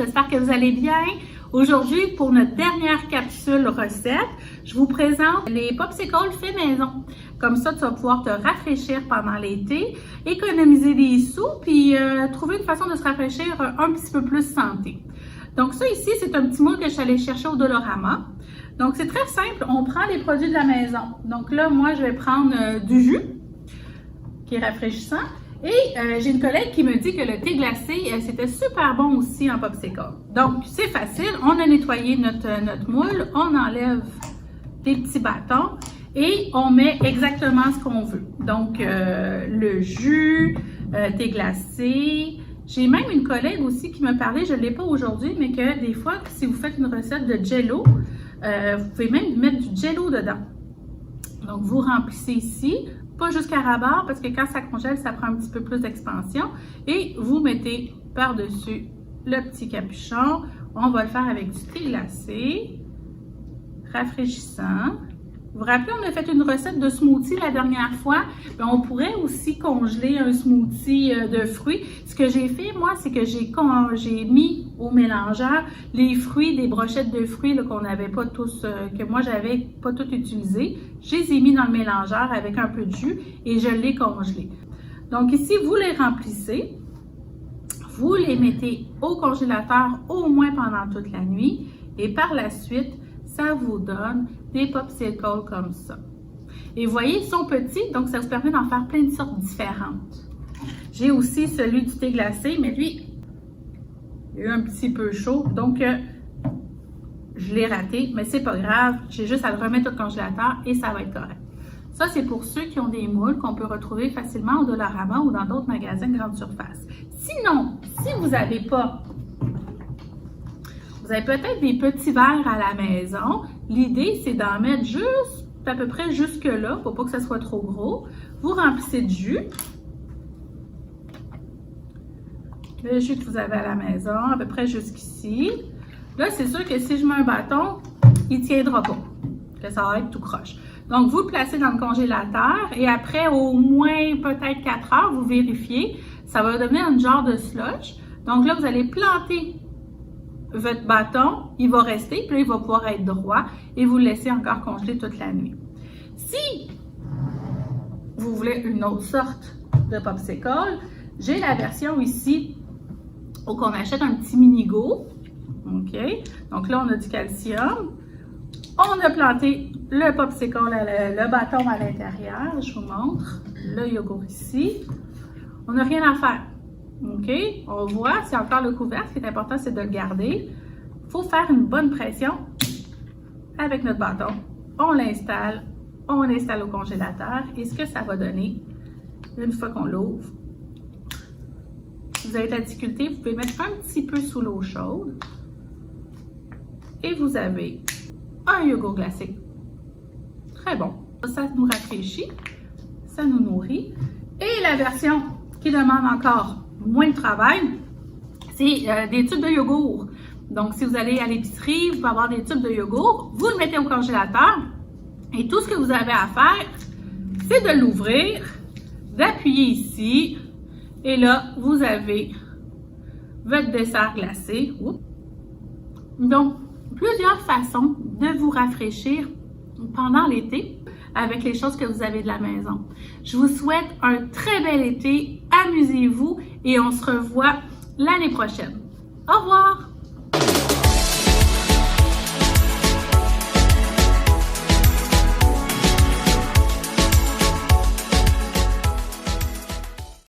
j'espère que vous allez bien. Aujourd'hui, pour notre dernière capsule recette, je vous présente les popsicles faits maison. Comme ça, tu vas pouvoir te rafraîchir pendant l'été, économiser des sous, puis trouver une façon de se rafraîchir un petit peu plus santé. Donc ça ici, c'est un petit moule que je suis allée chercher au Dollarama. Donc c'est très simple, on prend les produits de la maison. Donc là, moi, je vais prendre du jus, qui est rafraîchissant. Et j'ai une collègue qui me dit que le thé glacé, c'était super bon aussi en popsicle. Donc, c'est facile. On a nettoyé notre moule, on enlève des petits bâtons et on met exactement ce qu'on veut. Donc, le jus, thé glacé. J'ai même une collègue aussi qui me parlait, je ne l'ai pas aujourd'hui, mais que des fois, si vous faites une recette de jello, vous pouvez même mettre du jello dedans. Donc, vous remplissez ici. Pas jusqu'à ras-bord parce que quand ça congèle, ça prend un petit peu plus d'expansion. Et vous mettez par-dessus le petit capuchon. On va le faire avec du thé glacé, rafraîchissant. Vous vous rappelez, on a fait une recette de smoothie la dernière fois. Bien, on pourrait aussi congeler un smoothie de fruits. Ce que j'ai fait, moi, c'est que j'ai mis au mélangeur les fruits, des brochettes de fruits qu'on n'avait pas tous, que moi, j'avais pas tout utilisé. Je les ai mis dans le mélangeur avec un peu de jus et je l'ai congelé. Donc ici, vous les remplissez. Vous les mettez au congélateur au moins pendant toute la nuit. Et par la suite, ça vous donne des popsicles comme ça. Et vous voyez, ils sont petits, donc ça vous permet d'en faire plein de sortes différentes. J'ai aussi celui du thé glacé, mais lui, il a eu un petit peu chaud, donc je l'ai raté, mais c'est pas grave. J'ai juste à le remettre au congélateur et ça va être correct. Ça, c'est pour ceux qui ont des moules qu'on peut retrouver facilement au Dollarama ou dans d'autres magasins de grande surface. Sinon, si vous n'avez pas, vous avez peut-être des petits verres à la maison. L'idée, c'est d'en mettre juste à peu près jusque-là, pour pas que ça soit trop gros. Vous remplissez de jus. Le jus que vous avez à la maison, à peu près jusqu'ici. Là, c'est sûr que si je mets un bâton, il ne tiendra pas. Que ça va être tout croche. Donc, vous le placez dans le congélateur et après au moins peut-être 4 heures, vous vérifiez. Ça va devenir un genre de slush. Donc là, vous allez planter votre bâton, il va rester, puis là, il va pouvoir être droit et vous le laissez encore congeler toute la nuit. Si vous voulez une autre sorte de popsicle, j'ai la version ici où on achète un petit mini-go. OK? Donc là, on a du calcium. On a planté le popsicle, le bâton à l'intérieur. Je vous montre. Le yogourt ici. On n'a rien à faire. OK? On voit, c'est encore le couvercle. Ce qui est important, c'est de le garder. Il faut faire une bonne pression avec notre bâton. On l'installe au congélateur. Et ce que ça va donner, une fois qu'on l'ouvre, si vous avez de la difficulté, vous pouvez mettre un petit peu sous l'eau chaude. Et vous avez un yogourt glacé. Très bon. Ça nous rafraîchit, ça nous nourrit. Et la version qui demande encore moins de travail, c'est des tubes de yogourt. Donc, si vous allez à l'épicerie, vous pouvez avoir des tubes de yogourt. Vous le mettez au congélateur. Et tout ce que vous avez à faire, c'est de l'ouvrir, d'appuyer ici. Et là, vous avez votre dessert glacé. Donc, plusieurs façons de vous rafraîchir pendant l'été avec les choses que vous avez de la maison. Je vous souhaite un très bel été. Amusez-vous et on se revoit l'année prochaine. Au revoir!